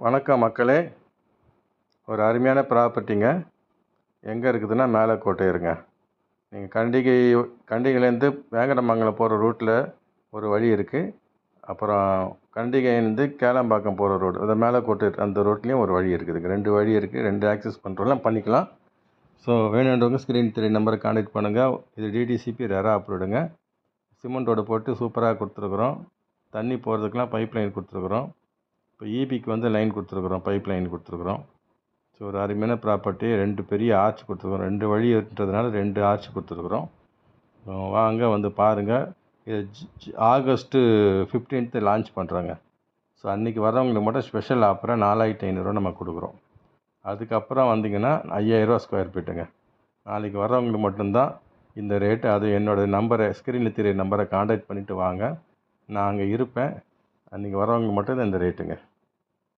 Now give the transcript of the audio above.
வணக்கம் மக்களே. ஒரு அருமையான ப்ராப்பர்ட்டிங்க. எங்கே இருக்குதுன்னா மேலக்கோட்டை இருங்க. நீங்கள் கண்டிகையிலேருந்து வேங்கடமங்கலம் போகிற ரூட்டில் ஒரு வழி இருக்குது. அப்புறம் கண்டிகையிலேருந்து கேளம்பாக்கம் போகிற ரோடு, அந்த மேலக்கோட்டை அந்த ரோட்லேயும் ஒரு வழி இருக்குதுங்க. 2 வழி இருக்குது. 2 ஆக்சஸ் பண்ணுறோம்லாம் பண்ணிக்கலாம். ஸோ வேணுன்றவங்க ஸ்க்ரீன் 3 நம்பரை கான்டாக்ட் பண்ணுங்கள். இது டிடிசிபி ரெரா அப்ரூவ்டுங்க. சிமெண்ட் ரோடு போட்டு சூப்பராக கொடுத்துருக்குறோம். தண்ணி போகிறதுக்கெலாம் பைப் லைன் கொடுத்துருக்குறோம். இப்போ ஈபிக்கு வந்து லைன் கொடுத்துருக்குறோம், பைப் லைன் கொடுத்துருக்குறோம். ஸோ ஒரு அருமையான ப்ராப்பர்ட்டி. 2 பெரிய ஆர்ச் கொடுத்துருக்குறோம். 2 வழின்றதுனால 2 ஆர்ச் கொடுத்துருக்குறோம். வாங்க வந்து பாருங்கள். இது ஆகஸ்ட்டு 15 லான்ச் பண்ணுறோங்க. ஸோ அன்றைக்கி வர்றவங்களுக்கு மட்டும் ஸ்பெஷல் ஆஃபராக 4500 நம்ம கொடுக்குறோம். அதுக்கப்புறம் வந்தீங்கன்னா 5000 ஸ்கொயர் ஃபீட்டுங்க. நாளைக்கு வர்றவங்களுக்கு மட்டும்தான் இந்த ரேட்டு. அது என்னோடய நம்பரை, ஸ்க்ரீனில் தெரிய நம்பரை கான்டாக்ட் பண்ணிவிட்டு வாங்க. நான் அங்கே இருப்பேன். அன்றைக்கி வரவங்களுக்கு மட்டும் தான் இந்த ரேட்டுங்க.